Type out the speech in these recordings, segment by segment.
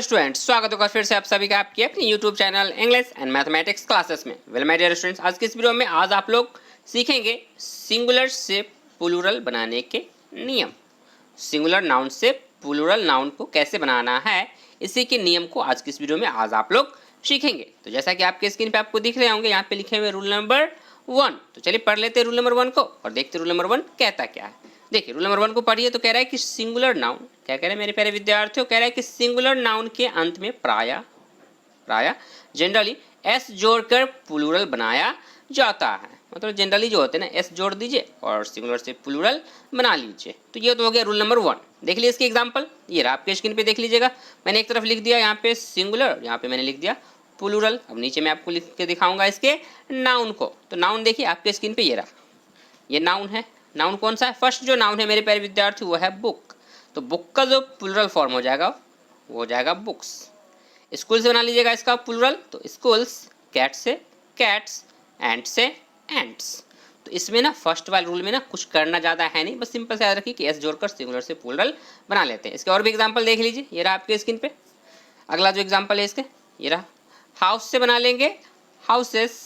Hello students, स्वागत होगा फिर से आप सभी का आपके अपने YouTube channel English and mathematics classes में। वेल माय डियर स्टूडेंट्स, आज के इस वीडियो में आज आप लोग सीखेंगे सिंगुलर से प्लूरल बनाने के नियम। सिंगुलर नाउन से प्लूरल नाउन को कैसे बनाना है, इसी के नियम को आज की इस वीडियो में आज आप लोग सीखेंगे। तो जैसा कि आपके स्क्रीन पे आपको दिख रहे होंगे, यहाँ पे लिखे हुए रूल नंबर 1। तो चलिए पढ़ लेते हैं रूल नंबर 1 को और देखते रूल नंबर 1 कहता क्या है। देखिए रूल नंबर 1 को पढ़िए तो कह रहा है कि सिंगुलर नाउन, क्या कह रहा है मेरे प्यारे विद्यार्थियों, कह रहा है कि सिंगुलर नाउन के अंत में प्राय जनरली एस जोड़कर प्लूरल बनाया जाता है। मतलब जनरली जो होते हैं ना, एस जोड़ दीजिए और सिंगुलर से प्लूरल बना लीजिए। तो ये तो हो गया रूल नंबर 1। देख लीजिए इसके एग्जांपल, ये रहा आपके स्क्रीन पे देख लीजिएगा। मैंने एक तरफ लिख दिया यहाँ पे सिंगुलर, यहाँ पे मैंने लिख दिया प्लूरल। अब नीचे मैं आपको लिख के दिखाऊंगा इसके नाउन को। तो नाउन देखिए आपके स्क्रीन पे ये रहा, ये नाउन है। नाउन कौन सा है? फर्स्ट जो नाउन है मेरे प्यारे विद्यार्थी वो है बुक। तो बुक का जो प्लूरल फॉर्म हो जाएगा वो हो जाएगा बुक्स। स्कूल से बना लीजिएगा इसका प्लूरल, तो स्कूल्स। कैट से कैट्स, एंट से एंट्स। तो इसमें ना फर्स्ट वाले रूल में ना कुछ करना ज़्यादा है नहीं, बस सिंपल से याद रखिए कि एस जोड़कर सिंगुलर से प्लूरल बना लेते हैं। इसके और भी एग्जाम्पल देख लीजिए, ये रहा आपके स्क्रीन पे। अगला जो एग्जाम्पल है इसके, ये रहा हाउस से बना लेंगे हाउसेस,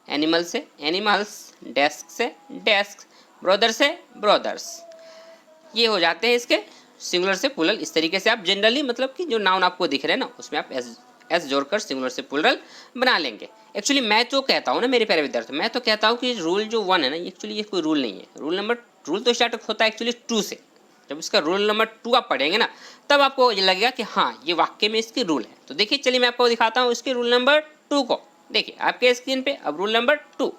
एनिमल से एनिमल्स, डेस्क से डेस्क, ब्रदर से ब्रदर्स। ये हो जाते हैं इसके सिंगुलर से प्लूरल। इस तरीके से आप जनरली मतलब कि जो नाउन आपको दिख रहे हैं ना, उसमें आप एस जोड़कर सिंगुलर से प्लूरल बना लेंगे। एक्चुअली मैं तो कहता हूँ ना मेरे प्यारे विद्यार्थी, मैं तो कहता हूँ कि रूल जो 1 है ना, एक्चुअली ये कोई रूल नहीं है। रूल तो स्टार्ट होता है एक्चुअली 2 से। जब इसका रूल नंबर 2 आप पढ़ेंगे ना, तब आपको ये लगेगा कि हाँ ये वाक्य में इसकी रूल है। तो देखिए चलिए मैं आपको दिखाता हूँ इसके रूल नंबर 2 को। देखिए आपके स्क्रीन पे अब रूल नंबर 2।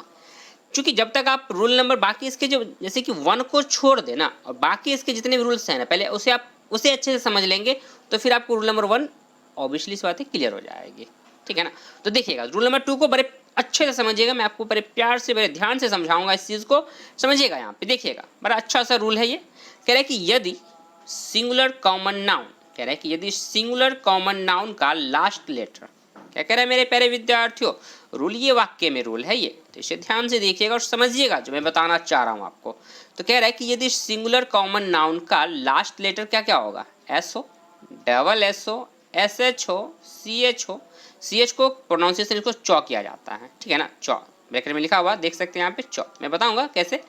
क्योंकि जब तक आप रूल नंबर बाकी इसके जो जैसे कि 1 को छोड़ देना और बाकी इसके जितने भी रूल्स हैं ना, पहले उसे अच्छे से समझ लेंगे, तो फिर आपको रूल नंबर 1 ऑब्वियसली इस बात क्लियर हो जाएगी। ठीक है ना। तो देखिएगा रूल नंबर 2 को बड़े अच्छे से समझिएगा, मैं आपको बड़े प्यार से बड़े ध्यान से समझाऊंगा इस चीज़ को। समझिएगा यहाँ पे देखिएगा, बड़ा अच्छा सा रूल है ये। कह रहा है कि यदि सिंगुलर कॉमन नाउन, कह रहा है कि यदि सिंगुलर कॉमन नाउन का लास्ट लेटर, क्या कह रहा है मेरे प्यारे विद्यार्थियों, रूल ये वाक्य में रूल है ये, तो इसे ध्यान से देखिएगा और समझिएगा जो मैं बताना चाह रहा हूँ आपको। तो कह रहा है कि यदि सिंगुलर कॉमन नाउन का लास्ट लेटर क्या क्या होगा, एस हो, डबल एस हो, एस एच हो, सी एच हो। सी एच को प्रोनाउंसिएशन इसको चौ किया जाता है, ठीक है ना, चौ ब्रैकेट में लिखा हुआ देख सकते हैं यहाँ पे चौ। मैं बताऊंगा कैसे।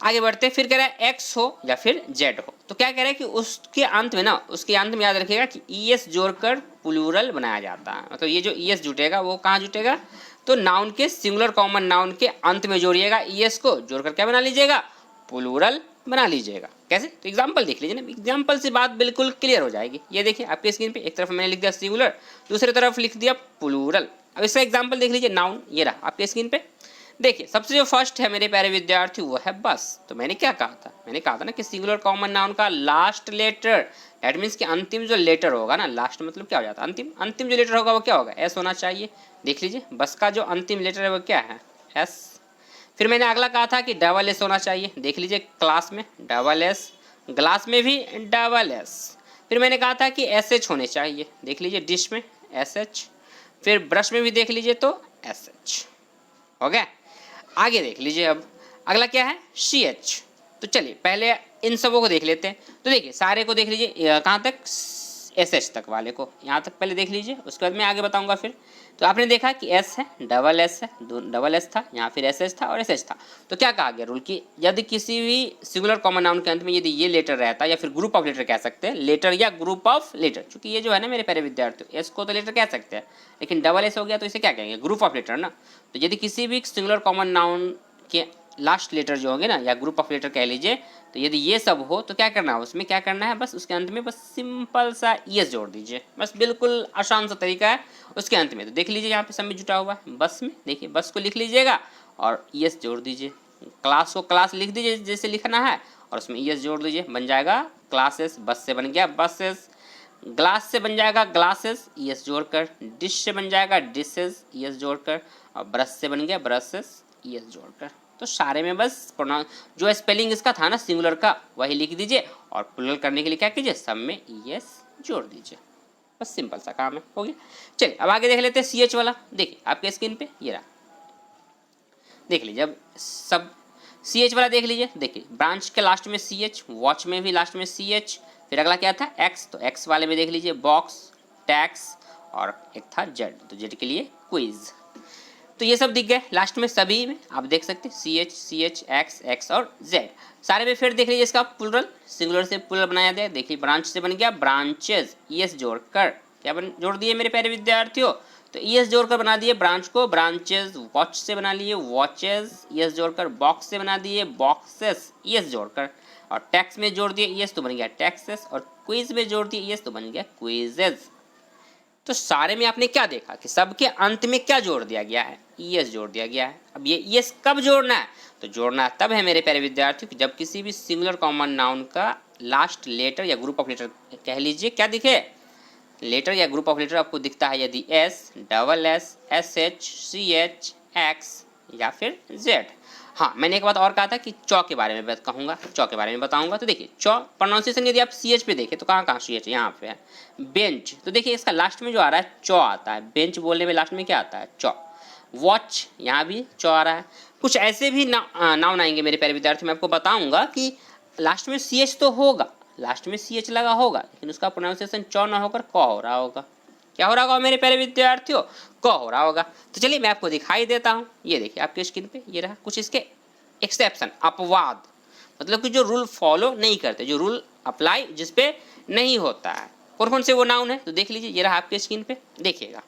आगे बढ़ते फिर कह रहा है एक्स हो या फिर जेड हो। तो क्या कह रहा है कि उसके अंत में ना, उसके अंत में याद रखिएगा कि ई एस जोड़कर प्लूरल बनाया जाता है। मतलब ये जो ई एस जुटेगा वो कहाँ जुटेगा, तो नाउन के सिंगुलर कॉमन नाउन के अंत में जोड़िएगा, ई एस को जोड़कर क्या बना लीजिएगा, प्लूरल बना लीजिएगा। कैसे? तो एग्जाम्पल देख लीजिए ना, एग्जाम्पल से बात बिल्कुल क्लियर हो जाएगी। ये देखिए आपके स्क्रीन पे एक तरफ मैंने लिख दिया सिंगुलर, दूसरी तरफ लिख दिया प्लूरल। अब इसका एग्जाम्पल देख लीजिए, नाउन ये रहा आपके स्क्रीन पे। देखिए सबसे जो फर्स्ट है मेरे प्यारे विद्यार्थी वो है बस। तो मैंने क्या कहा था, मैंने कहा था ना कि सिंगुलर कॉमन नाउन का लास्ट लेटर, दैट मीन्स कि अंतिम जो लेटर होगा ना, लास्ट मतलब क्या हो जाता है अंतिम, अंतिम जो लेटर होगा वो क्या होगा, एस होना चाहिए। देख लीजिए बस का जो अंतिम लेटर है वो क्या है, एस। फिर मैंने अगला कहा था कि डबल एस होना चाहिए। देख लीजिए क्लास में डबल एस, ग्लास में भी डबल एस। फिर मैंने कहा था कि एस एच होने चाहिए। देख लीजिए डिश में एस एच, फिर ब्रश में भी देख लीजिए तो एस एच हो गया। आगे देख लीजिए अब अगला क्या है, सी एच। तो चलिए पहले इन सबों को देख लेते हैं। तो देखिए सारे को देख लीजिए, कहाँ तक, एस एच तक वाले को यहाँ तक पहले देख लीजिए, उसके बाद मैं आगे बताऊंगा फिर। तो आपने देखा कि एस है, डबल एस है, डबल एस था, यहाँ फिर एस एच था और एस एच था। तो क्या कहा गया रूल की, यदि किसी भी सिंगुलर कॉमन नाउन के अंत में यदि ये लेटर रहता है, या फिर ग्रुप ऑफ लेटर कह सकते हैं, लेटर या ग्रुप ऑफ लेटर, क्योंकि ये जो है ना मेरे प्यारे विद्यार्थियों, एस को तो लेटर कह सकते हैं, लेकिन डबल एस हो गया तो इसे क्या कहेंगे, ग्रुप ऑफ लेटर ना। तो यदि किसी भी सिंगुलर कॉमन नाउन के लास्ट लेटर जो होंगे ना, या ग्रुप ऑफ लेटर कह लीजिए, तो यदि ये सब हो तो क्या करना है, उसमें क्या करना है, बस उसके अंत में बस सिंपल सा ईएस जोड़ दीजिए। बस बिल्कुल आसान सा तरीका है उसके अंत में। तो देख लीजिए यहाँ पे सब में जुटा हुआ है बस में, देखिए बस को लिख लीजिएगा और ईएस जोड़ दीजिए। क्लास को क्लास लिख दीजिए जैसे लिखना है और उसमें ईएस जोड़ दीजिए, बन जाएगा क्लासेस। बस से बन गया बसेस, ग्लास से बन जाएगा ग्लासेस ईएस जोड़कर, डिश से बन जाएगा डिशेस ईएस जोड़कर, और ब्रश से बन गया ब्रशेस ईएस जोड़कर। तो सारे में बस जो स्पेलिंग इसका था ना सिंगुलर का वही लिख दीजिए, और प्लूरल करने के लिए क्या कीजिए, सब में ईएस जोड़ दीजिए। बस सिंपल सा काम है, हो गया। चलिए अब आगे देख लेते हैं सी एच वाला। देखिए आपके स्क्रीन पे ये रहा, देख लीजिए अब सब सी एच वाला देख लीजिए। देखिए ब्रांच के लास्ट में सी एच, वॉच में भी लास्ट में सी एच। फिर अगला क्या था, एक्स। तो एक्स वाले में देख लीजिए बॉक्स, टैक्स और एक था जेड, तो जेड के लिए क्विज। तो ये सब दिख गए लास्ट में, सभी में आप देख सकते हैं सी एच एक्स एक्स और जेड सारे में। फिर देख लीजिए इसका प्लूरल, सिंगुलर से प्लूरल बनाया गया, देखिए ब्रांच से बन गया ब्रांचेज, ईएस जोड़कर क्या जोड़ दिए मेरे प्यारे विद्यार्थियों, तो ईएस जोड़कर बना दिए ब्रांच को ब्रांचेज, वॉच से बना लिए वॉचेज, ईएस जोड़कर बॉक्स से बना दिए बॉक्सेस, ईएस जोड़कर, और टैक्स में जोड़ दिए ईएस तो बन गया टैक्सेस, और क्विज में जोड़ दिए ईएस तो बन गया क्विजेज। तो सारे में आपने क्या देखा कि सबके अंत में क्या जोड़ दिया गया है, ईएस जोड़ दिया गया है। अब ये ईएस कब जोड़ना है, तो जोड़ना तब है मेरे प्यारे विद्यार्थियों कि जब किसी भी सिंगुलर कॉमन नाउन का लास्ट लेटर या ग्रुप ऑफ लेटर कह लीजिए क्या दिखे, लेटर या ग्रुप ऑफ लेटर आपको दिखता है, यदि S, double S, S H, C H, X या फिर जेड। हाँ, मैंने एक बात और कहा था कि चौ के बारे में कहूँगा, चौ के बारे में बताऊंगा। तो देखिए चौ प्रोनाउंसिएशन यदि आप सी एच पे देखें तो कहाँ सी एच, यहाँ पे है बेंच, तो देखिए इसका लास्ट में जो आ रहा है चौ आता है, बेंच बोलने में लास्ट में क्या आता है चौ। वॉच, यहाँ भी चौ आ रहा है। कुछ ऐसे भी नाउन आएंगे मेरे प्यारे विद्यार्थी, मैं आपको बताऊंगा कि लास्ट में सी एच तो होगा, लास्ट में सी एच लगा होगा, लेकिन उसका प्रोनाउंसिएशन चौ ना होकर क हो रहा होगा। क्या हो रहा होगा मेरे प्यारे विद्यार्थियों, क हो रहा होगा। तो चलिए मैं आपको दिखाई देता हूँ, ये देखिए आपके स्क्रीन पे ये रहा कुछ इसके एक्सेप्शन, अपवाद, मतलब कि जो रूल फॉलो नहीं करते, जो रूल अप्लाई जिसपे नहीं होता है, कौन कौन से वो नाउन है तो देख लीजिए, ये रहा आपके स्क्रीन पे देखिएगा।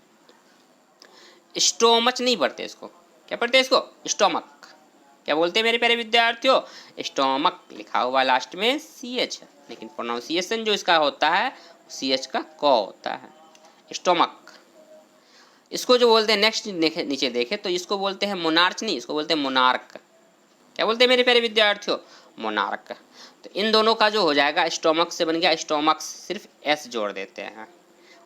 स्टोमच नहीं पढ़ते इसको, क्या पढ़ते हैं इसको, स्टोमक। क्या बोलते हैं मेरे प्यारे विद्यार्थियों, स्टोमक, लिखा हुआ लास्ट में सी एच है, लेकिन प्रोनाउंसिएशन जो इसका होता है सी एच का क होता है, स्टोमक। इसको जो बोलते हैं नेक्स्ट नीचे देखे तो इसको बोलते हैं मोनार्च, नहीं इसको बोलते हैं मोनार्क। क्या बोलते हैं मेरे प्यारे विद्यार्थियों, मोनार्क। तो इन दोनों का जो हो जाएगा, स्टोमक से बन गया स्टोमक्स, सिर्फ एस जोड़ देते हैं,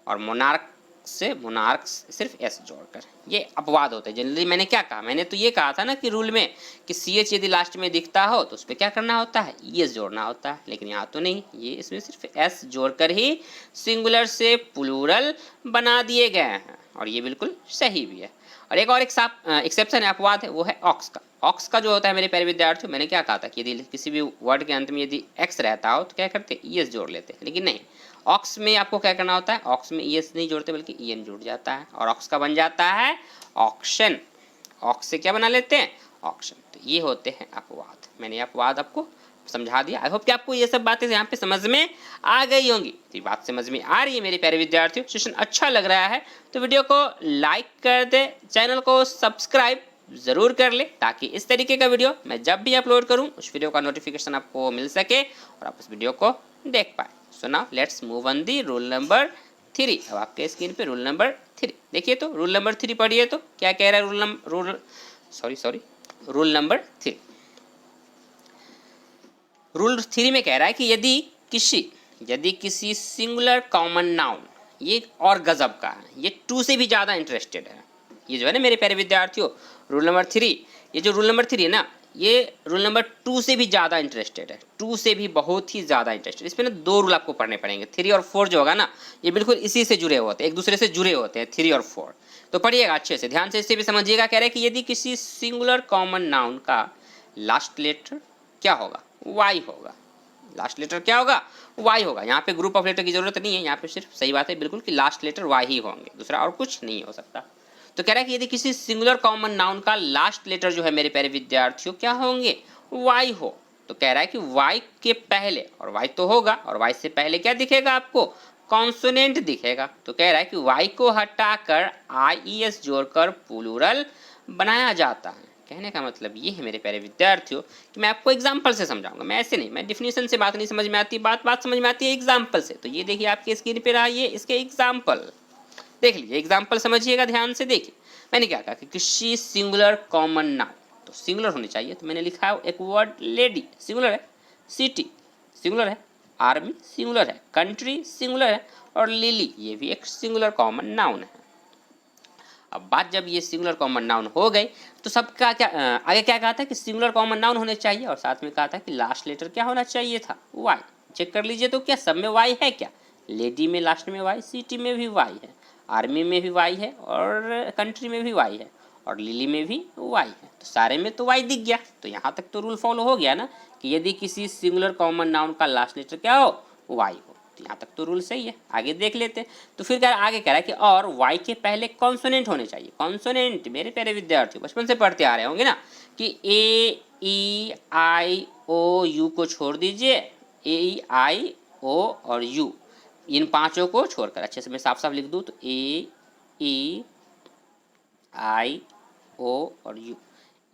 और मोनार्क से मोनार्क्स सिर्फ एस जोड़कर, ये अपवाद होते हैं जनरली। मैंने क्या कहा, मैंने तो ये कहा था ना कि रूल में कि सी एच यदि लास्ट में दिखता हो तो उस पर क्या करना होता है, ई एस जोड़ना होता है, लेकिन यहाँ तो नहीं, ये इसमें सिर्फ एस जोड़कर ही सिंगुलर से प्लूरल बना दिए गए हैं, और ये बिल्कुल सही भी है। और एक और एक्सेप्शन है, अपवाद है, वो है ऑक्स का। ऑक्स का जो होता है मेरे प्यारे विद्यार्थियों, मैंने क्या कहा था कि यदि किसी भी वर्ड के अंत में यदि एक्स रहता हो तो क्या करते, ई एस जोड़ लेते हैं, लेकिन नहीं, ऑक्स में आपको क्या करना होता है, ऑक्स में ई एस नहीं जोड़ते बल्कि ई एन जुड़ जाता है, और ऑक्स का बन जाता है ऑक्शन। ऑक्स से क्या बना लेते हैं, ऑक्शन। तो ये होते हैं अपवाद, मैंने अपवाद आपको समझा दिया। आई होप कि आपको ये सब बातें यहाँ पे समझ में आ गई होंगी। तो ये बात समझ में आ रही है मेरे प्यारे विद्यार्थियों, सेशन अच्छा लग रहा है तो वीडियो को लाइक कर दे, चैनल को सब्सक्राइब ज़रूर कर ले, ताकि इस तरीके का वीडियो मैं जब भी अपलोड करूं उस वीडियो का नोटिफिकेशन आपको मिल सके और आप उस वीडियो को देख पाए। So now let's move on the rule number 3। अब आपके स्क्रीन पे रूल नंबर 3 देखिए, तो रूल नंबर 3 पढ़िए तो क्या कह रहा है रूल नंबर 3। रूल 3 में कह रहा है कि यदि किसी सिंगुलर कॉमन नाउन, ये और गजब का है, ये 2 से भी ज़्यादा इंटरेस्टेड है, ये जो है ना मेरे प्यारे विद्यार्थियों रूल नंबर 3, ये जो रूल नंबर 3 है ना, ये रूल नंबर 2 से भी ज़्यादा इंटरेस्टेड है, 2 से भी बहुत ही ज़्यादा इंटरेस्टेड। इसमें ना 2 रूल आपको पढ़ने पड़ेंगे, 3 और 4 जो होगा ना, ये बिल्कुल इसी से जुड़े होते हैं, एक दूसरे से जुड़े होते हैं 3 और 4। तो पढ़िएगा अच्छे से, ध्यान से इसे भी समझिएगा। कह रहे हैं कि यदि किसी सिंगुलर कॉमन नाउन का लास्ट लेटर क्या होगा, वाई होगा, लास्ट लेटर क्या होगा, वाई होगा। यहाँ पे ग्रुप ऑफ लेटर की जरूरत नहीं है, यहाँ पे सिर्फ सही बात है बिल्कुल कि लास्ट लेटर वाई ही होंगे, दूसरा और कुछ नहीं हो सकता। तो कह रहा है कि यदि किसी सिंगुलर कॉमन नाउन का लास्ट लेटर जो है मेरे प्यारे विद्यार्थियों क्या होंगे, वाई हो, तो कह रहा है कि वाई के पहले, और वाई तो होगा, और वाई से पहले क्या दिखेगा आपको, कॉन्सोनेंट दिखेगा। तो कह रहा है कि वाई को हटाकर आई ई एस जोड़कर प्लूरल बनाया जाता है। कहने का मतलब ये है मेरे प्यारे विद्यार्थियों कि मैं आपको एग्जाम्पल से समझाऊंगा, मैं ऐसे नहीं, मैं डिफिनेशन से बात नहीं समझ में आती, बात समझ में आती है एग्जाम्पल से। तो ये देखिए आपके स्क्रीन पे रहा, ये इसके एग्जाम्पल देख लीजिए, एग्जाम्पल समझिएगा ध्यान से। देखिए मैंने क्या कहा कि किसी सिंगुलर कॉमन नाउन, तो सिंगुलर होनी चाहिए, तो मैंने लिखा है एक वर्ड लेडी, सिंगुलर है, सिटी सिंगुलर है, आर्मी सिंगुलर है, कंट्री सिंगुलर है, और लिली ये भी एक सिंगुलर कॉमन नाउन है। अब बात जब ये सिंगुलर कॉमन नाउन हो गई तो सबका क्या आगे क्या कहा था कि सिंगुलर कॉमन नाउन होने चाहिए, और साथ में कहा था कि लास्ट लेटर क्या होना चाहिए था, वाई। चेक कर लीजिए तो क्या सब में वाई है, क्या लेडी में लास्ट में वाई, सिटी में भी वाई है, आर्मी में भी वाई है, और कंट्री में भी वाई है, और लिली में भी वाई है। तो सारे में तो वाई दिख गया। तो यहाँ तक तो रूल फॉलो हो गया ना कि यदि किसी सिंगुलर कॉमन नाउन का लास्ट लेटर क्या हो, वाई हो। तो यहाँ तक तो रूल सही है, आगे देख लेते हैं। तो फिर क्या आगे कह रहा है कि और वाई के पहले कॉन्सोनेंट होने चाहिए। कॉन्सोनेंट मेरे प्यारे विद्यार्थियों बचपन से पढ़ते आ रहे होंगे ना कि ए ई आई ओ यू को छोड़ दीजिए, ए ई आई ओ और यू, इन पांचों को छोड़कर, अच्छे से मैं साफ साफ लिख दूँ तो ए ई आई ओ और यू,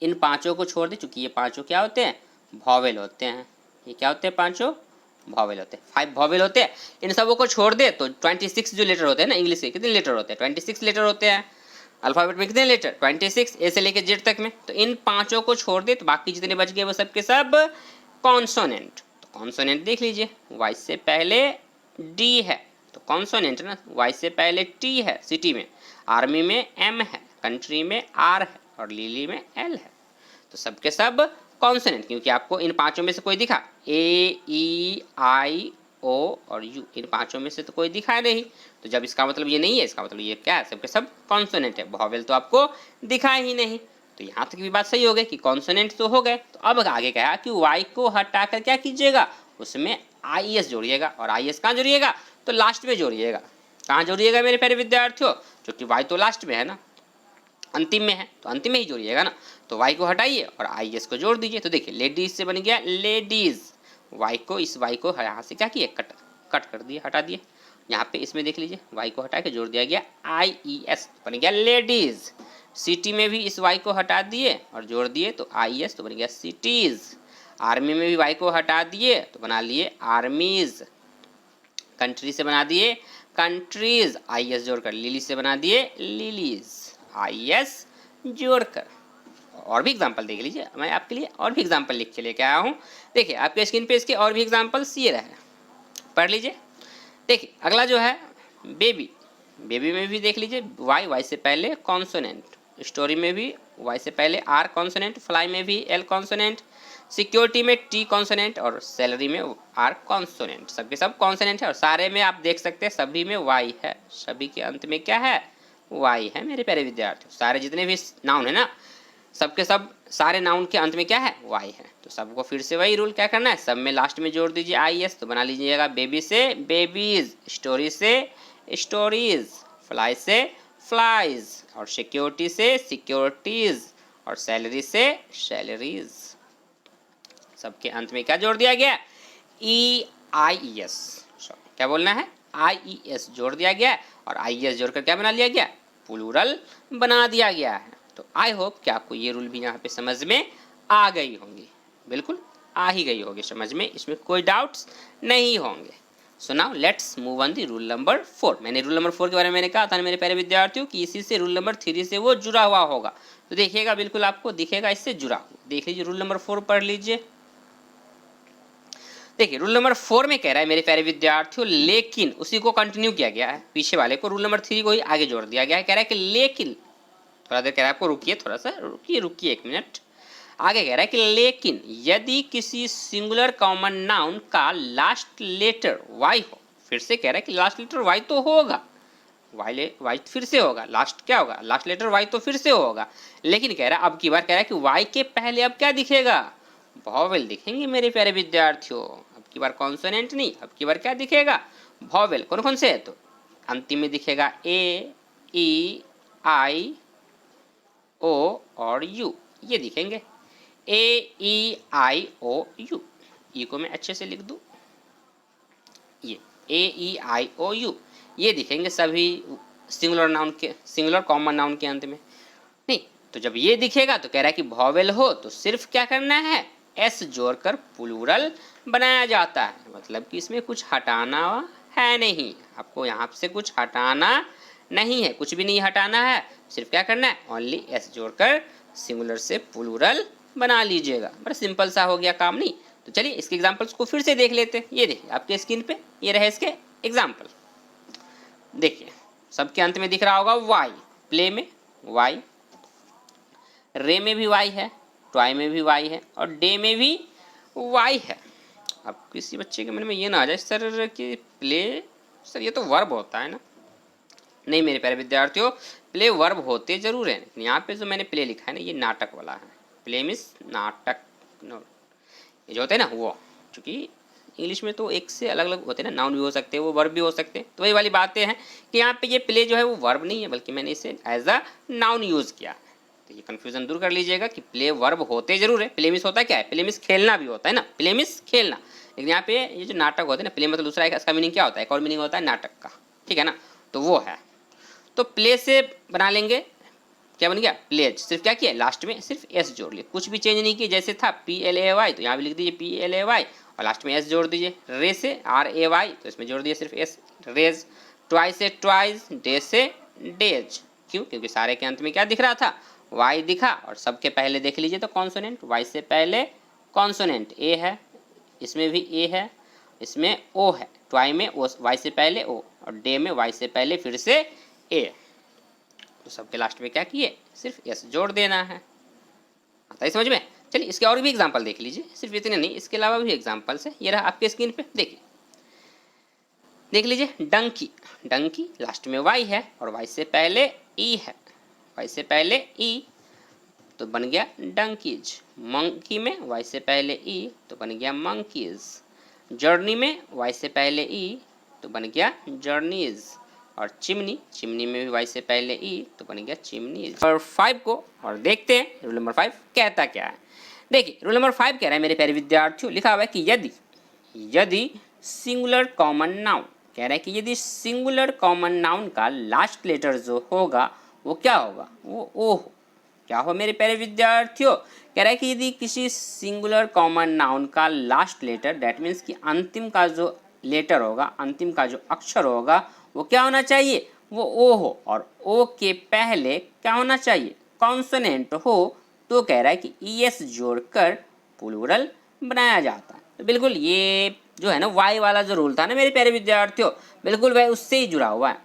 इन पांचों को छोड़ दें, चूंकि ये पांचों क्या होते हैं, वॉवेल होते हैं। ये क्या होते हैं, पांचों वॉवेल होते हैं, 5 वॉवेल होते हैं। इन सबों को छोड़ दे तो 26 जो लेटर होते हैं ना इंग्लिश के, कितने लेटर होते हैं, 26 लेटर होते हैं। अल्फाबेट में कितने लेटर, 26, ए से लेकर जेड तक में। तो इन पांचों को छोड़ दे तो बाकी जितने बच गए वो सब के सब कॉन्सोनेंट। तो कॉन्सोनेंट देख लीजिए, वाई से पहले डी है तो कॉन्सोनेंट ना, वाई से पहले टी है सिटी में, आर्मी में एम है, कंट्री में आर है और लिली में एल है। तो सबके सब कॉन्सोनेंट, क्योंकि आपको इन पांचों में से कोई दिखा, ए ई आई ओ और यू, इन पांचों में से तो कोई दिखा नहीं। तो जब इसका मतलब ये नहीं है, इसका मतलब ये क्या है, सबके सब कॉन्सोनेंट है, वॉवेल तो आपको दिखा ही नहीं। तो यहाँ तक भी बात सही हो गई कि कॉन्सोनेंट तो हो गए। तो अब आगे कहा कि वाई को हटाकर क्या कीजिएगा, उसमें आई एस जोड़िएगा। और आई एस कहाँ जोड़िएगा, तो लास्ट में जोड़िएगा। कहाँ जोड़िएगा मेरे प्यारे विद्यार्थियों, क्योंकि वाई तो लास्ट में है ना, अंतिम में है, तो अंतिम में ही जोड़िएगा ना। तो वाई को हटाइए और आई एस को जोड़ दीजिए। तो देखिए लेडीज से बन गया लेडीज, वाई को, इस वाई को यहाँ से क्या किए, कट कर दिए, हटा दिए। यहाँ पे इसमें देख लीजिए वाई को हटा के जोड़ दिया गया आई ई एस, बन गया लेडीज। सिटी में भी इस वाई को हटा दिए और जोड़ दिए तो आई एस, तो बन गया सिटीज। आर्मी में भी वाई को हटा दिए तो बना लिए आर्मीज। कंट्री से बना दिए कंट्रीज, आई एस जोड़कर। लिली से बना दिए लिलीज, आई एस जोड़कर। और भी एग्जाम्पल देख लीजिए, मैं आपके लिए और भी एग्जाम्पल लिख के लेके आया हूँ। देखिए आपके स्क्रीन पे इसके और भी एग्जाम्पल्स ये रहे, पढ़ लीजिए। देखिए अगला जो है बेबी, बेबी में भी देख लीजिए वाई, वाई से पहले कॉन्सोनेंट, स्टोरी में भी वाई से पहले आर कॉन्सोनेंट, फ्लाई में भी एल कॉन्सोनेंट, सिक्योरिटी में टी कॉन्सोनेंट और सैलरी में आर कॉन्सोनेंट। सबके सब कॉन्सोनेंट है और सारे में आप देख सकते हैं सभी में वाई है, सभी के अंत में क्या है, वाई है मेरे प्यारे विद्यार्थियों। सारे जितने भी नाउन है ना, सबके सब सारे नाउन के अंत में क्या है, वाई है। तो सबको फिर से वही रूल क्या करना है, सब में लास्ट में जोड़ दीजिए आई एस। तो बना लीजिएगा बेबी से बेबीज, स्टोरी से स्टोरीज, फ्लाई से फ्लाइज और सिक्योरिटी से सिक्योरिटीज और सैलरी से सैलरीज। सबके अंत में क्या जोड़ दिया गया, ई आई ई एस, क्या बोलना है, आई ई एस जोड़ दिया गया और आई एस जोड़कर क्या बना लिया गया, प्लूरल बना दिया गया है। तो आई होप कि आपको ये रूल भी यहाँ पे समझ में आ गई होंगी, बिल्कुल आ ही गई होगी समझ में, इसमें कोई डाउट्स नहीं होंगे। So now let's move on the rule number 4। मैंने रूल नंबर 4 के बारे में मैंने कहा था मेरे प्यारे विद्यार्थियों कि इसी से रूल नंबर 3 से वो जुड़ा हुआ होगा। तो देखिएगा बिल्कुल आपको दिखेगा इससे जुड़ा हुआ। देख लीजिए रूल नंबर 4 पढ़ लीजिए। देखिए रूल नंबर 4 में कह रहा है मेरे प्यारे विद्यार्थियों, लेकिन उसी को कंटिन्यू किया गया है, पीछे वाले को रूल नंबर 3 को ही आगे जोड़ दिया गया है। कह रहा है कि लेकिन, थोड़ा देर कह रहा है आपको रुकिए, थोड़ा सा रुकिए 1 मिनट। आगे कह रहा है कि लेकिन यदि किसी सिंगुलर कॉमन नाउन का लास्ट लेटर वाई हो, फिर से कह रहा है कि लास्ट लेटर वाई तो होगा, वाई फिर से होगा, लास्ट क्या होगा, लास्ट लेटर वाई तो फिर से होगा, लेकिन कह रहा है अब की बार कह रहा है कि वाई के पहले अब क्या दिखेगा, वॉवेल दिखेंगे मेरे प्यारे विद्यार्थियों। अब की बार कॉन्सोनेंट नहीं, अब की बार क्या दिखेगा, वॉवेल। कौन कौन से है, तो अंतिम में दिखेगा ए ई आई ओ और यू, ये दिखेंगे ए ई आई ओ यू। ई को मैं अच्छे से लिख दूं, ये ए ई आई ओ यू, ये दिखेंगे सभी सिंगुलर नाउन के, सिंगुलर कॉमन नाउन के अंत में। नहीं तो जब ये दिखेगा तो कह रहा है कि वॉवेल हो तो सिर्फ क्या करना है, एस जोड़कर प्लूरल बनाया जाता है। मतलब कि इसमें कुछ हटाना है नहीं, आपको यहाँ से कुछ हटाना नहीं है, कुछ भी नहीं हटाना है, सिर्फ क्या करना है, ओनली एस जोड़कर सिंगुलर से प्लूरल बना लीजिएगा। बड़ा सिंपल सा हो गया काम। नहीं तो चलिए इसके एग्जांपल्स को फिर से देख लेते हैं। ये देखिए आपके स्क्रीन पे ये रहे इसके एग्जांपल। देखिए सबके अंत में दिख रहा होगा वाई, प्ले में वाई, रे में भी वाई है, टॉय में भी वाई है और डे में भी वाई है। अब किसी बच्चे के मन में ये ना आ जाए सर कि प्ले, सर ये तो वर्ब होता है ना। नहीं मेरे प्यारे विद्यार्थियों, प्ले वर्ब होते जरूर हैं, लेकिन यहाँ पे जो मैंने प्ले लिखा है ना ये नाटक वाला है। प्ले मीन्स नाटक, ये जो होते हैं ना वो, चूँकि इंग्लिश में तो एक से अलग अलग होते हैं ना, नाउन भी हो सकते हैं, वो वर्ब भी हो सकते हैं। तो वही वाली बातें हैं कि यहाँ पे ये प्ले जो है वो वर्ब नहीं है, बल्कि मैंने इसे एज अ नाउन यूज़ किया। तो ये कन्फ्यूजन दूर कर लीजिएगा कि प्ले वर्ब होते जरूर है। प्ले मीन्स होता क्या है, प्ले मीन्स खेलना भी होता है ना, प्ले मीन्स खेलना। लेकिन यहाँ पे ये जो नाटक होते हैं ना, प्ले मतलब दूसरा है, इसका मीनिंग क्या होता है, एक और मीनिंग होता है नाटक का, ठीक है ना, तो वो है। तो प्ले से बना लेंगे, क्या बन गया, प्लेज। सिर्फ क्या किया, लास्ट में सिर्फ एस जोड़ लिया, कुछ भी चेंज नहीं किया। जैसे था PLAY तो यहाँ भी लिख दीजिए PLAY और लास्ट में एस जोड़ दीजिए। रे से RAY तो इसमें जोड़ दिए सिर्फ एस, रेज। ट्वाइस से ट्वाइस, डे से डेज। क्यों, क्योंकि सारे के अंत में क्या दिख रहा था, वाई दिखा। और सबके पहले देख लीजिए तो कॉन्सोनेंट, वाई से पहले कॉन्सोनेंट ए है, इसमें भी ए है, इसमें ओ है। ट्वाई में ओ, वाई से पहले ओ, और डे में वाई से पहले फिर से ए। तो सबके लास्ट में क्या किए, सिर्फ एस जोड़ देना है। आता है समझ में। चलिए इसके और भी एग्जांपल देख लीजिए, सिर्फ इतने नहीं, इसके अलावा भी एग्जांपल्स है। ये रहा आपके स्क्रीन पे, देखिए देख लीजिए। डंकी, डंकी लास्ट में वाई है और वाई से पहले ई है, वाई से पहले ई तो बन गया डंकीज। मंकी में वाई से पहले ई तो बन गया मंकीज। जर्नी में वाई से पहले ई तो बन गया जर्नीज। और चिमनी, चिमनी में भी वाई से पहले ई तो बन गया चिमनीज। और 5 को और देखते हैं रूल नंबर 5 कहता क्या है। देखिए रूल नंबर 5 कह रहा है मेरे प्यारे विद्यार्थियों, लिखा हुआ है कि यदि सिंगुलर कॉमन नाउन, कह रहा है कि यदि सिंगुलर कॉमन नाउन का लास्ट लेटर जो होगा वो क्या होगा, वो ओ हो। क्या हो मेरे प्यारे विद्यार्थियों, कह रहा है कि यदि किसी सिंगुलर कॉमन नाउन का लास्ट लेटर, दैट मीन्स कि अंतिम का जो लेटर होगा, अंतिम का जो अक्षर होगा वो क्या होना चाहिए, वो ओ हो। और ओ के पहले क्या होना चाहिए, कॉन्सोनेंट हो। तो कह रहा है कि ES जोड़कर प्लूरल बनाया जाता है। तो बिल्कुल ये जो है ना वाई वाला जो रूल था ना मेरे प्यारे विद्यार्थियों, बिल्कुल वह उससे ही जुड़ा हुआ है,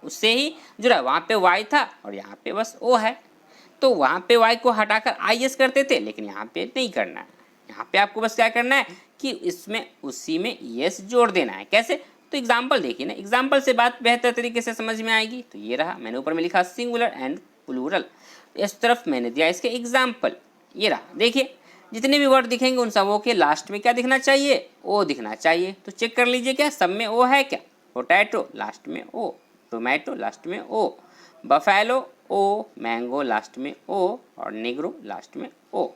उससे ही जुड़ा। वहाँ पे वाई था और यहाँ पे बस ओ है। तो वहाँ पे वाई को हटाकर IS करते थे, लेकिन यहाँ पे नहीं करना है। यहाँ पे आपको बस क्या करना है कि इसमें उसी में ES जोड़ देना है। कैसे, तो एग्जाम्पल देखिए ना, एग्जाम्पल से बात बेहतर तरीके से समझ में आएगी। तो ये रहा, मैंने ऊपर में लिखा सिंगुलर एंड प्लूरल, इस तरफ मैंने दिया इसके एग्जाम्पल। ये रहा, देखिए जितने भी वर्ड दिखेंगे उन सबों के लास्ट में क्या दिखना चाहिए, ओ दिखना चाहिए। तो चेक कर लीजिए क्या सब में ओ है क्या, पोटैटो लास्ट में ओ, टोमेटो लास्ट में ओ, बफेलो ओ, मैंगो लास्ट में ओ, और निग्रो लास्ट में ओ।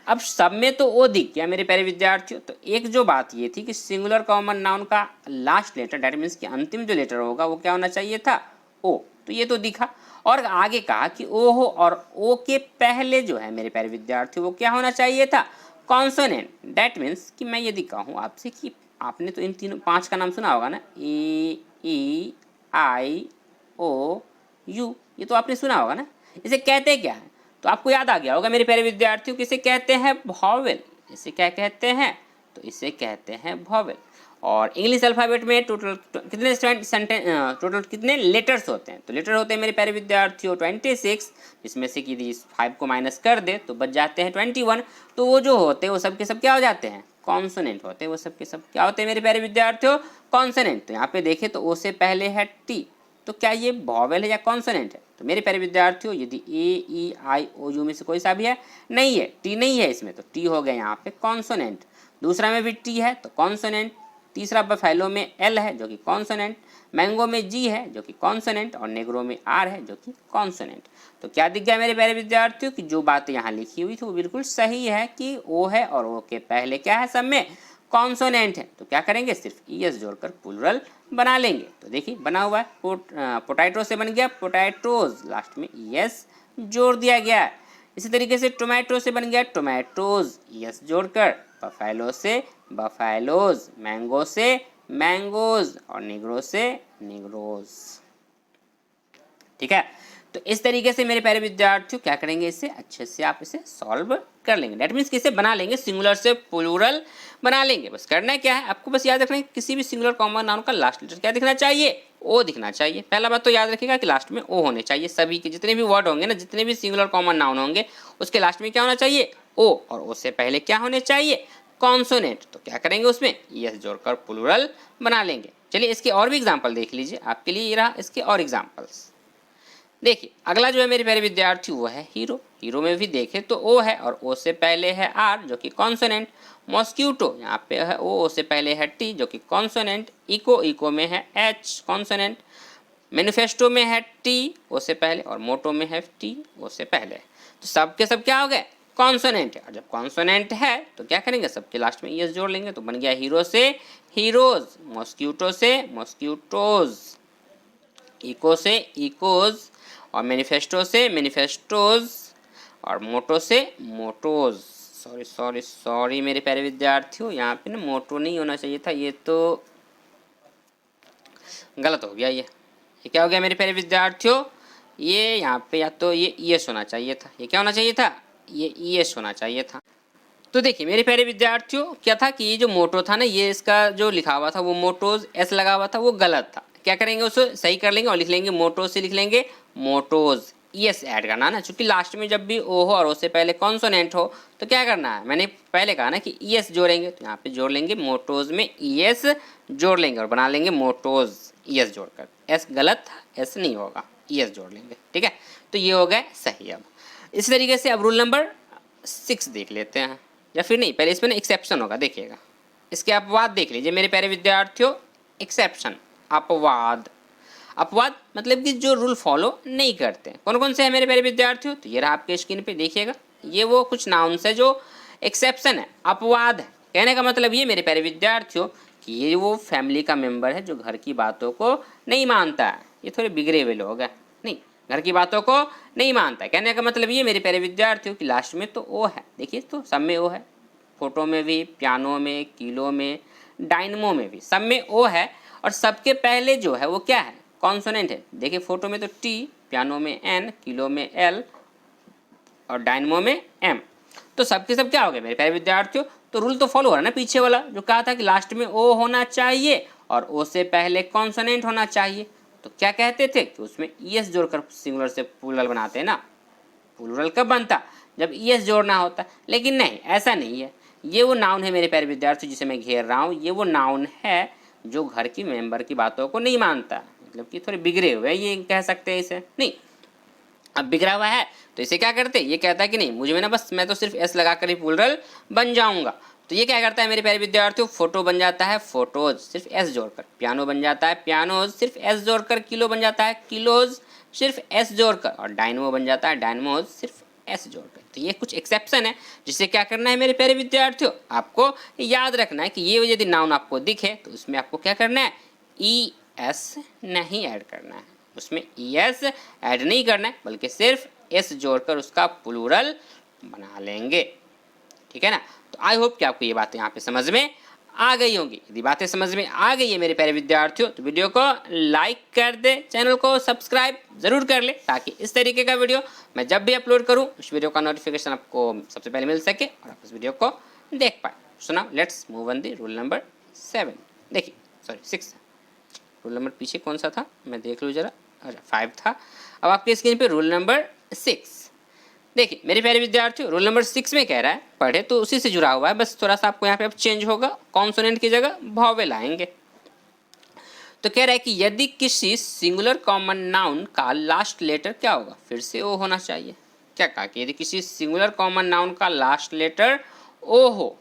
अब सब में तो ओ दिख गया मेरे प्यारे विद्यार्थियों। तो एक जो बात ये थी कि सिंगुलर कॉमन नाउन का लास्ट लेटर, दैट मीन्स कि अंतिम जो लेटर होगा वो क्या होना चाहिए था, ओ। तो ये तो दिखा। और आगे कहा कि ओ हो, और ओ के पहले जो है मेरे प्यारे विद्यार्थियों वो क्या होना चाहिए था, कॉन्सोनेंट। दैट मीन्स कि मैं यदि कहूँ आपसे कि आपने तो इन तीनों 5 का नाम सुना होगा ना, A, E, I, O, U, ये तो आपने सुना होगा ना। इसे कहते क्या है, तो आपको याद आ गया होगा मेरे प्यारे विद्यार्थियों, किसे कहते हैं, वॉवेल। इसे क्या कहते हैं, तो इसे कहते हैं वॉवेल। और इंग्लिश अल्फ़ाबेट में टोटल कितने सेंटेंस, टोटल कितने लेटर्स होते हैं, तो लेटर होते हैं मेरे प्यारे विद्यार्थियों 26, जिसमें से कि यदि 5 को माइनस कर दे तो बच जाते हैं 21। तो वो जो होते हैं वो सब के सब क्या हो जाते हैं, कॉन्सोनेंट होते हैं। वो सब के सब क्या होते हैं मेरे प्यारे विद्यार्थियों, कॉन्सोनेंट। तो यहाँ पे देखें तो ओ से पहले है टी, तो क्या ये वॉवेल है या कॉन्सोनेंट है, तो मेरे प्यारे विद्यार्थियों यदि A, E, I, O, U में से कोई सा भी है, नहीं है, टी नहीं है इसमें, तो टी हो गया यहाँ पे कॉन्सोनेंट। दूसरा में भी टी है तो कॉन्सोनेंट। तीसरा बफेलो में L है जो कि कॉन्सोनेंट, मैंगो में G है जो कि कॉन्सोनेंट, और नेग्रो में R है जो कि कॉन्सोनेंट। तो क्या दिख गया मेरे प्यारे विद्यार्थियों कि जो बातें यहाँ लिखी हुई थी वो बिल्कुल सही है कि O है और O के पहले क्या है, सब में कॉन्सोनेंट है। तो क्या करेंगे, सिर्फ ES जोड़कर प्लूरल बना लेंगे। तो देखिए बना हुआ है, पोटैटो से बन गया पोटैटोज, लास्ट में ES जोड़ दिया गया। इसी तरीके से टोमेटो से बन गया टोमेटोज, ES जोड़कर। बफेलो से बफेलोज, मैंगो से मैंगोज, और निग्रो से निग्रोज। ठीक है, तो इस तरीके से मेरे प्यारे विद्यार्थियों क्या करेंगे, इसे अच्छे से आप इसे सॉल्व कर लेंगे। दैट मीन्स कि इसे बना लेंगे, सिंगुलर से प्लूरल बना लेंगे। बस करना क्या है आपको, बस याद रखना है किसी भी सिंगुलर कॉमन नाउन का लास्ट लेटर क्या दिखना चाहिए, ओ दिखना चाहिए। पहला बात तो याद रखिएगा कि लास्ट में ओ होने चाहिए। सभी के जितने भी वर्ड होंगे ना, जितने भी सिंगुलर कॉमन नाउन होंगे उसके लास्ट में क्या होना चाहिए, ओ, और ओ से पहले क्या होने चाहिए, कॉन्सोनेंट। तो क्या करेंगे उसमें ES जोड़कर प्लूरल बना लेंगे। चलिए इसके और भी एग्जाम्पल देख लीजिए, आपके लिए ये रहा इसके और एग्जाम्पल्स। देखिए अगला जो है मेरे प्यारे विद्यार्थी वो है हीरो। हीरो में भी देखें तो ओ है और ओ से पहले है आर जो कि कॉन्सोनेंट। मॉस्क्यूटो यहाँ पे है ओ से पहले है टी जो कि कॉन्सोनेंट। इको, इको में है एच कॉन्सोनेंट। मैनिफेस्टो में है टी ओ से पहले और मोटो में है टी ओ से पहले। तो सब के सब क्या हो गए, कॉन्सोनेंट है। और जब कॉन्सोनेंट है तो क्या करेंगे, सबके लास्ट में ईएस जोड़ लेंगे तो बन गया हीरो से हीरोज, मॉस्क्यूटो से मॉस्क्यूटोज, इको से इकोज और मैनिफेस्टो से मैनिफेस्टोज और मोटो से मोटोज। सॉरी सॉरी सॉरी मेरे प्यारे विद्यार्थियों, यहाँ पे ना मोटो नहीं होना चाहिए था, ये तो गलत हो गया। ये क्या हो गया मेरे प्यारे विद्यार्थियों, ये यहाँ पे या तो ये ईएस होना चाहिए था। ये क्या होना चाहिए था, ये ईएस होना चाहिए था। तो देखिए मेरे प्यारे विद्यार्थियों क्या था कि ये जो मोटो था ना, ये इसका जो लिखा हुआ था वो मोटोज एस लगा हुआ था, वो गलत था। क्या करेंगे, उसे सही कर लेंगे और लिख लेंगे मोटो से लिख लेंगे मोटोज। ईएस ऐड करना ना, चूंकि लास्ट में जब भी ओ हो और उससे पहले कॉन्सोनेंट हो तो क्या करना है, मैंने पहले कहा ना कि ईएस जोड़ेंगे, तो यहाँ पे जोड़ लेंगे मोटोज में ईएस जोड़ लेंगे और बना लेंगे मोटोज ईएस जोड़कर। एस गलत था, एस नहीं होगा, ईएस जोड़ लेंगे। ठीक है, तो ये हो गया सही। अब इस तरीके से अब रूल नंबर 6 देख लेते हैं, या फिर नहीं, पहले इसमें ना एक्सेप्शन होगा, देखिएगा। इसके अपवाद देख लीजिए मेरे प्यारे विद्यार्थियों। एक्सेप्शन, अपवाद। अपवाद मतलब कि जो रूल फॉलो नहीं करते। कौन कौन से हैं मेरे प्यारे विद्यार्थियों, तो ये रहा आपके स्क्रीन पे, देखिएगा। ये वो कुछ नाउन्स है जो एक्सेप्शन है, अपवाद है। कहने का मतलब ये मेरे प्यारे विद्यार्थियों कि ये वो फैमिली का मेंबर है जो घर की बातों को नहीं मानता है। ये थोड़े बिगड़े हुए लोग हैं, नहीं, घर की बातों को नहीं मानता है। कहने का मतलब ये मेरे प्यारे विद्यार्थियों कि लास्ट में तो ओ है, देखिए तो सब में ओ है, फोटो में भी, पियानो में, किलो में, डायनमो में भी, सब में ओ है। और सबके पहले जो है वो क्या है, कॉन्सोनेंट है। देखिए फोटो में तो टी, पियानो में एन, किलो में एल और डायनमो में एम। तो सबके सब क्या हो गए मेरे प्यारे विद्यार्थियों, तो रूल तो फॉलो हो रहा है ना पीछे वाला, जो कहा था कि लास्ट में ओ होना चाहिए और ओ से पहले कॉन्सोनेंट होना चाहिए। तो क्या कहते थे कि उसमें ईएस जोड़कर सिंगुलर से प्लूरल बनाते हैं ना। प्लूरल कब बनता, जब ईएस जोड़ना होता। लेकिन नहीं, ऐसा नहीं है। ये वो नाउन है मेरे प्यारे विद्यार्थी जिसे मैं घेर रहा हूँ, ये वो नाउन है जो घर की मेंबर की बातों को नहीं मानता, मतलब कि थोड़े बिगड़े हुए हैं, ये कह सकते हैं इसे। नहीं, अब बिगड़ा हुआ है तो इसे क्या करते, ये कहता है कि नहीं मुझे में ना बस मैं तो सिर्फ एस लगाकर ही प्लूरल बन जाऊंगा। तो ये क्या करता है मेरे प्यारे विद्यार्थियों, फोटो बन जाता है फोटोज सिर्फ एस जोड़कर, पियानो बन जाता है पियानोज सिर्फ एस जोड़कर, किलो बन जाता है किलोज सिर्फ एस जोड़कर और डायनमो बन जाता है डायनमोज सिर्फ एस जोड़कर। तो ये कुछ एक्सेप्शन है जिससे क्या करना है मेरे प्यारे विद्यार्थियों, आपको याद रखना है कि ये यदि नाउन आपको दिखे तो उसमें आपको क्या करना है, ई एस नहीं ऐड करना है, उसमें ई एस ऐड नहीं करना है, बल्कि सिर्फ एस जोड़कर उसका प्लूरल बना लेंगे। ठीक है ना। तो आई होप कि आपको ये बातें यहाँ पे समझ में आ गई होंगी। यदि बातें समझ में आ गई है मेरे प्यारे विद्यार्थियों तो वीडियो को लाइक कर दे, चैनल को सब्सक्राइब जरूर कर ले, ताकि इस तरीके का वीडियो मैं जब भी अपलोड करूँ उस वीडियो का नोटिफिकेशन आपको सबसे पहले मिल सके और आप उस वीडियो को देख पाए। So now let's move on the rule number 7। देखिए सॉरी 6, रूल नंबर पीछे कौन सा था मैं देख लूँ जरा, अच्छा 5 था। अब आपके स्क्रीन पे रूल नंबर 6। देखिए मेरे प्यारे विद्यार्थियों, रूल नंबर 6 में कह रहा है, पढ़े तो उसी से जुड़ा हुआ है, बस थोड़ा सा आपको यहाँ पे अब चेंज होगा, कॉन्सोनेंट की जगह वॉवेल आएंगे। तो कह रहा है कि यदि किसी सिंगुलर कॉमन नाउन का लास्ट लेटर क्या होगा, फिर से ओ होना चाहिए। क्या कहा कि यदि किसी सिंगुलर कॉमन नाउन का लास्ट लेटर ओ हो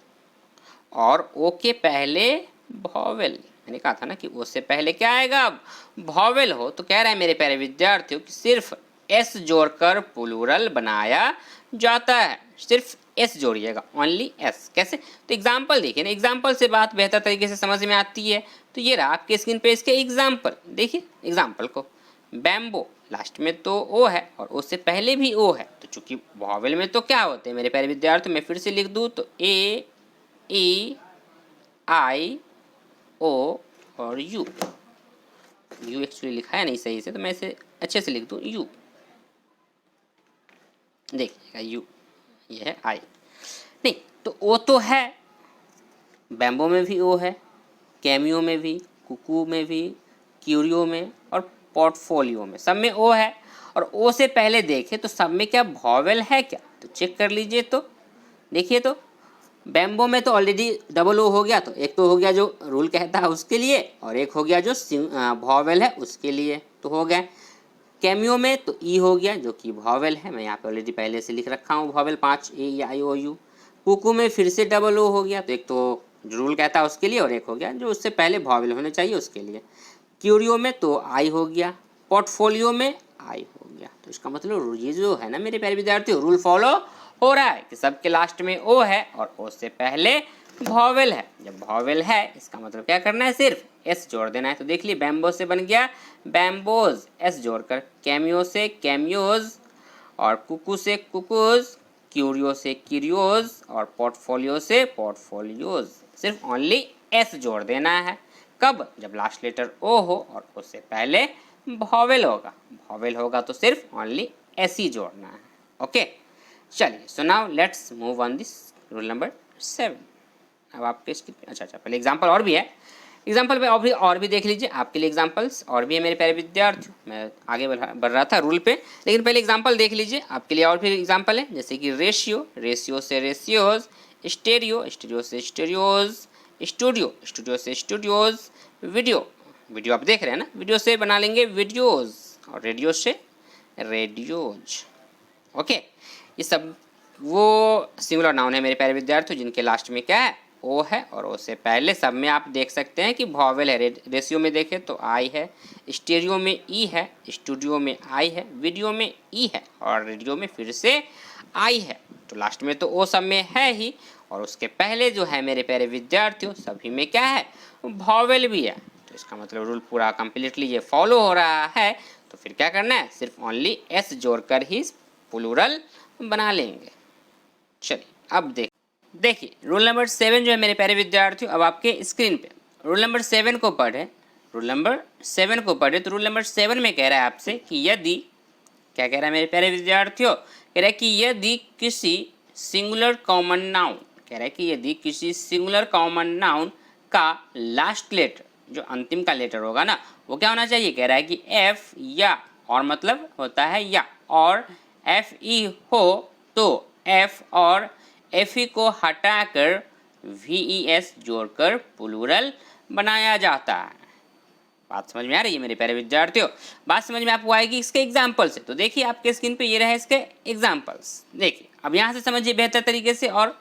और ओ के पहले वॉवेल, मैंने कहा था ना कि ओ से पहले क्या आएगा, अब वॉवेल हो, तो कह रहा है मेरे प्यारे विद्यार्थियों कि सिर्फ एस जोड़कर प्लूरल बनाया जाता है। सिर्फ एस जोड़िएगा, ओनली एस। कैसे, तो एग्जाम्पल देखिए ना, एग्जाम्पल से बात बेहतर तरीके से समझ में आती है। तो ये रहा आपके स्क्रीन पे इसके एग्जाम्पल, देखिए एग्जाम्पल को। बैम्बो, लास्ट में तो ओ है और ओ से पहले भी ओ है, तो चूंकि वॉवेल में तो क्या होते हैं मेरे प्यारे विद्यार्थियों, मैं फिर से लिख दूँ तो ए, ई, आई, ओ और यू। यू एक्चुअली लिखा है नहीं सही से, तो मैं इसे अच्छे से लिख दूँ यू। देखिएगा यू, ये है आई। नहीं तो ओ तो है, बैम्बो में भी ओ है, कैमियो में भी, कुकू में भी, क्यूरियो में और पोर्टफोलियो में, सब में ओ है। और ओ से पहले देखें तो सब में क्या वॉवेल है क्या, तो चेक कर लीजिए। तो देखिए तो बैम्बो में तो ऑलरेडी डबल ओ हो गया, तो एक तो हो गया जो रूल कहता है उसके लिए और एक हो गया जो वॉवेल है उसके लिए, तो हो गया। कैमियो में तो ई हो गया जो कि वॉवेल है, मैं यहाँ पे ऑलरेडी पहले से लिख रखा हूँ वॉवेल 5 ए या आई ओ यू। कुकू में फिर से डबल ओ हो गया, तो एक तो जो रूल कहता है उसके लिए और एक हो गया जो उससे पहले वॉवेल होने चाहिए उसके लिए। क्यूरियो में तो आई हो गया, पोर्टफोलियो में आई हो गया। तो इसका मतलब ये जो है ना मेरे प्यारे विद्यार्थियों, रूल फॉलो हो रहा है कि सबके लास्ट में ओ है और ओ से पहले वॉवेल है। जब वॉवेल है इसका मतलब क्या करना है, सिर्फ एस जोड़ देना है। तो देख ली बैम्बो से बन गया बैम्बोज, एस जोड़कर। कैमियो से कैमियोज, और कुकू से कुकूज, क्यूरियो से क्यूरियोज, और पोर्टफोलियो से पोर्टफोलियोज। सिर्फ ओनली एस जोड़ देना है। कब? जब लास्ट लेटर ओ हो और उससे पहले वॉवेल होगा। वॉवेल होगा तो सिर्फ ओनली एस ही जोड़ना है। ओके, चलिए so now let's move on this rule number 7। अब आपके इसकी अच्छा पहले एग्जांपल और भी है, एग्जाम्पल पे और भी देख लीजिए। आपके लिए एग्जाम्पल्स और भी है मेरे प्यारे विद्यार्थियों। मैं आगे बढ़ रहा था रूल पे, लेकिन पहले एग्जाम्पल देख लीजिए। आपके लिए और भी एग्जाम्पल है, जैसे कि रेशियो, रेशियो से रेशियोज, स्टेरियो, स्टेरियो से स्टेरियोज, स्टूडियो, स्टूडियो से स्टूडियोज, वीडियो, वीडियो आप देख रहे हैं ना, वीडियो से बना लेंगे वीडियोज, और रेडियो से रेडियोज। ओके, ये सब वो सिंगुलर नाउन है मेरे प्यारे विद्यार्थियों जिनके लास्ट में क्या है, ओ है, और ओ से पहले सब में आप देख सकते हैं कि वॉवेल है। रेशियो में देखें तो आई है, स्टेरियो में ई है, स्टूडियो में आई है, वीडियो में ई है, और रेडियो में फिर से आई है। तो लास्ट में तो ओ सब में है ही, और उसके पहले जो है मेरे प्यारे विद्यार्थियों सभी में क्या है, वॉवेल भी है। तो इसका मतलब रूल पूरा कंप्लीटली ये फॉलो हो रहा है। तो फिर क्या करना है, सिर्फ ओनली एस जोड़कर ही प्लूरल बना लेंगे। चलिए अब देखिए रूल नंबर 7 जो है मेरे प्यारे विद्यार्थियों, अब आपके स्क्रीन पे रूल नंबर 7 को पढ़े। रूल नंबर 7 को पढ़े तो रूल नंबर 7 में कह रहा है आपसे कि यदि, क्या कह रहा है मेरे प्यारे विद्यार्थियों, कह रहा है कि यदि किसी सिंगुलर कॉमन नाउन, कह रहा है कि यदि किसी सिंगुलर कॉमन नाउन का लास्ट लेटर, जो अंतिम का लेटर होगा ना, वो क्या होना चाहिए, कह रहा है कि एफ या, और मतलब होता है या, और एफ ई हो तो एफ और एफ ई को हटाकर वी ई एस जोड़कर प्लूरल बनाया जाता है। बात समझ में आ रही है मेरे प्यारे विद्यार्थियों? बात समझ में आपको आएगी इसके एग्जाम्पल से। तो देखिए आपके स्क्रीन पे ये रहे इसके एग्जाम्पल्स। देखिए अब यहाँ से समझिए बेहतर तरीके से। और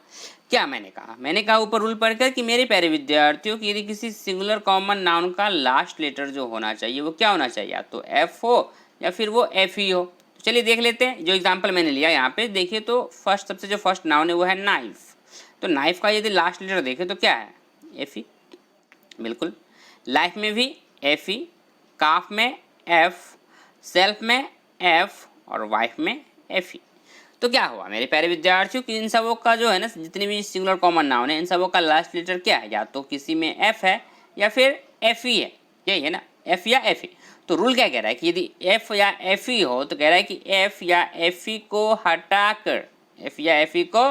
क्या मैंने कहा ऊपर रूल पढ़कर कि मेरे प्यारे विद्यार्थियों की यदि किसी सिंगुलर कॉमन नाउन का लास्ट लेटर जो होना चाहिए वो क्या होना चाहिए, या तो एफ हो या फिर वो एफ ई हो। तो चलिए देख लेते हैं जो एग्जाम्पल मैंने लिया यहाँ पे। देखिए तो सबसे जो फर्स्ट नाउन है वो है नाइफ। तो नाइफ का यदि लास्ट लेटर देखें तो क्या है, एफ ई। बिल्कुल, लाइफ में भी एफ ई, काफ में एफ, सेल्फ में एफ, और वाइफ में एफ ई। तो क्या हुआ मेरे प्यारे विद्यार्थियों कि इन सबों का जो है ना, जितने भी सिंगुलर कॉमन नाउन है इन सबों का लास्ट लेटर क्या है, या तो किसी में एफ है या फिर एफ ई है। यही है ना, एफ या एफ ई। तो रूल क्या कह रहा है कि यदि एफ या एफ ई हो तो कह रहा है कि एफ या एफ ई को हटाकर, एफ या एफ ई को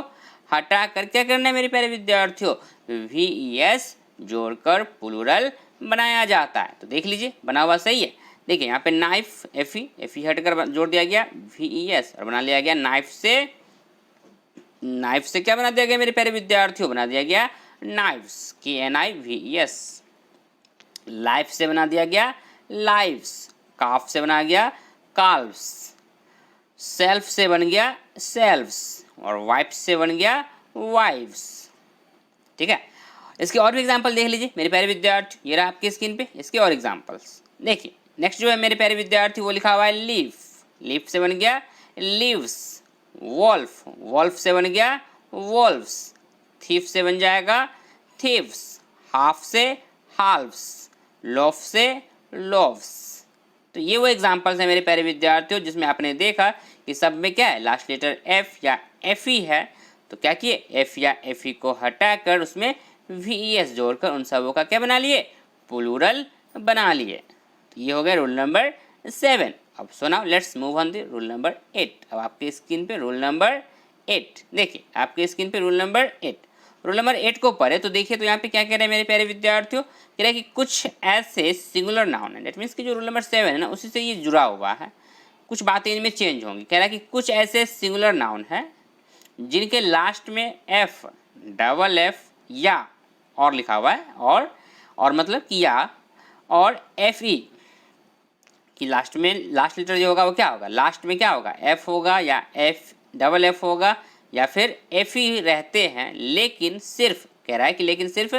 हटाकर क्या करना है मेरे प्यारे विद्यार्थियों, वी ई एस जोड़कर प्लूरल बनाया जाता है। तो देख लीजिए बना हुआ सही है। देखिए यहाँ पे नाइफ, एफ ई हटकर जोड़ दिया गया वी ई एस, और बना लिया गया नाइफ से क्या बना दिया गया मेरे प्यारे विद्यार्थियों, बना दिया गया नाइफ्स, की एन आई वी ई एस। लाइफ से बना दिया गया लाइव्स, काफ से बना गया काल्व्स, सेल्फ से बन गया सेल्व्स, और वाइफ से बन गया वाइव्स। ठीक है, इसके और भी एग्जाम्पल देख लीजिए मेरे प्यारे विद्यार्थी। ये रहा आपके स्क्रीन पे इसके और एग्जाम्पल्स। देखिए नेक्स्ट जो है मेरे प्यारे विद्यार्थी वो लिखा हुआ है लीफ। लीफ से बन गया लीव्स। वॉल्फ, वॉल्फ से बन गया वॉल्व्स। थीफ से बन जाएगा थीव्स। हाफ से हाल्व्स। लोफ से लोव्स। तो ये वो एग्जाम्पल्स हैं मेरे प्यारे विद्यार्थियों जिसमें आपने देखा कि सब में क्या है, लास्ट लेटर एफ या एफ ई है। तो क्या किए, एफ या एफ ई को हटाकर उसमें वी ई एस जोड़कर उन सबों का क्या बना लिए, प्लूरल बना लिए। तो ये हो गया रूल नंबर 7। अब so now let's move on the rule number 8। अब आपके स्क्रीन पे रूल नंबर 8 देखिए, आपके स्क्रीन पे रूल नंबर 8। रूल नंबर 8 को पढ़े तो देखिए तो यहाँ पे क्या कह रहे हैं मेरे प्यारे विद्यार्थियों, कह रहा है कि कुछ ऐसे सिंगुलर नाउन है, डेट मीन्स कि जो रूल नंबर 7 है ना उसी से ये जुड़ा हुआ है, कुछ बातें इनमें चेंज होंगी। कह रहा है कि कुछ ऐसे सिंगुलर नाउन है जिनके लास्ट में एफ, डबल एफ या और लिखा हुआ है, और मतलब कि या, और एफ ई कि लास्ट लेटर जो होगा वो क्या होगा, लास्ट में क्या होगा, एफ होगा या एफ डबल एफ होगा या फिर एफ ही रहते हैं, लेकिन सिर्फ कह रहा है कि लेकिन सिर्फ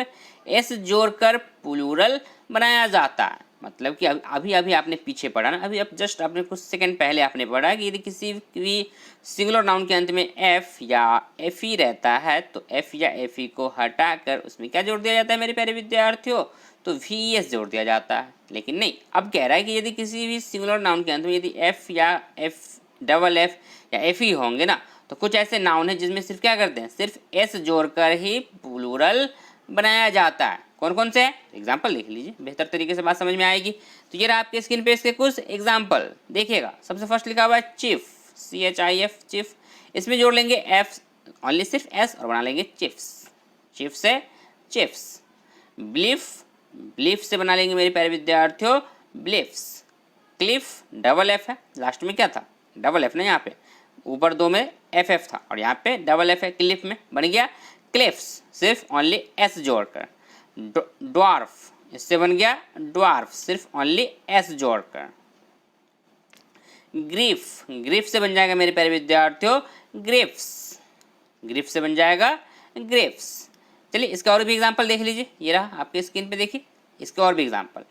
एस जोड़कर प्लूरल बनाया जाता है। मतलब कि अभी अभी आपने पीछे पढ़ा ना, अभी अब जस्ट आपने कुछ सेकंड पहले आपने पढ़ा कि यदि किसी भी सिंगुलर नाउन के अंत में एफ या एफ ही रहता है तो एफ या एफ ही को हटाकर उसमें क्या जोड़ दिया जाता है मेरे प्यारे विद्यार्थियों, तो वी एस जोड़ दिया जाता है। लेकिन नहीं, अब कह रहा है कि यदि किसी भी सिंगुलर नाउन के अंत में यदि एफ या एफ डबल एफ या एफ ही होंगे ना, तो कुछ ऐसे नाउन है जिसमें सिर्फ क्या करते हैं, सिर्फ एस जोड़कर ही प्लूरल बनाया जाता है। कौन कौन से है, एग्जाम्पल देख लीजिए, बेहतर तरीके से बात समझ में आएगी। तो ये रहा आपके स्क्रीन पे इसके कुछ एग्जाम्पल देखिएगा। सबसे फर्स्ट लिखा हुआ है चिफ, CHIF चिफ, इसमें जोड़ लेंगे एफ ओनली सिर्फ एस और बना लेंगे चिफ्स, चिफ से चिफ्स। ब्लीफ, ब्लीफ से बना लेंगे मेरे प्यारे विद्यार्थियों ब्लीफ्स। क्लिफ डबल एफ है, लास्ट में क्या था डबल एफ ना, यहाँ पे ऊपर दो में एफ एफ था और यहाँ पे डबल एफ है, क्लिफ में बन गया क्लिफ्स, सिर्फ ओनली एस जोड़कर। ड्वार्फ, इससे बन गया ड्वार्फ, सिर्फ ओनली एस जोड़कर। ग्रीफ, ग्रीफ से बन जाएगा मेरे प्यारे विद्यार्थियों ग्रिफ्स, ग्रिफ से बन जाएगा ग्रिफ्स। चलिए इसका और भी एग्जांपल देख लीजिए, ये रहा आपके स्क्रीन पे देखिए इसके और भी एग्जांपल।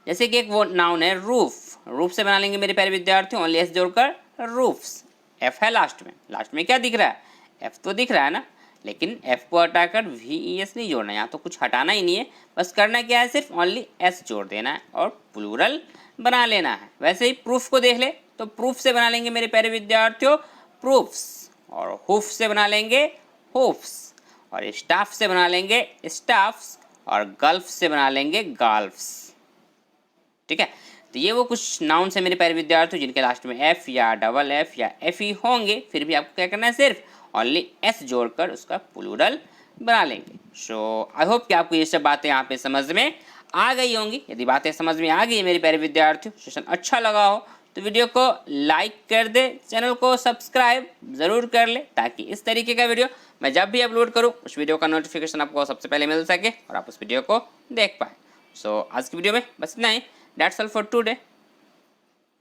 जैसे कि एक वो नाउन है रूफ, रूफ से बना लेंगे मेरे प्यारे विद्यार्थियों ओनली एस जोड़कर रूफ्स। एफ है लास्ट में क्या दिख रहा है, एफ तो दिख रहा है ना, लेकिन एफ को हटाकर वी ई एस नहीं जोड़ना है, यहाँ तो कुछ हटाना ही नहीं है, बस करना क्या है सिर्फ ओनली एस जोड़ देना है और प्लूरल बना लेना है। वैसे ही प्रूफ को देख ले तो प्रूफ से बना लेंगे मेरे प्यारे विद्यार्थियों प्रूफ्स, और हुफ से बना लेंगे हुफ्स, और स्टाफ से बना लेंगे स्टाफ्स, और गल्फ से बना लेंगे गाल्फ्स। ठीक है, तो ये वो कुछ नाउन है मेरे प्यारे विद्यार्थियों जिनके लास्ट में एफ या डबल एफ या एफ ही होंगे, फिर भी आपको क्या करना है सिर्फ ओनली एस जोड़कर उसका प्लूरल बना लेंगे। सो आई होप कि आपको ये सब बातें यहाँ पे समझ में आ गई होंगी। यदि बातें समझ में आ गई मेरे प्यारे विद्यार्थियों, सेशन अच्छा लगा हो तो वीडियो को लाइक कर दे, चैनल को सब्सक्राइब ज़रूर कर ले, ताकि इस तरीके का वीडियो मैं जब भी अपलोड करूँ उस वीडियो का नोटिफिकेशन आपको सबसे पहले मिल सके और आप उस वीडियो को देख पाए। सो आज की वीडियो में बस इतना ही। That's all for today.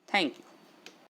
Thank you.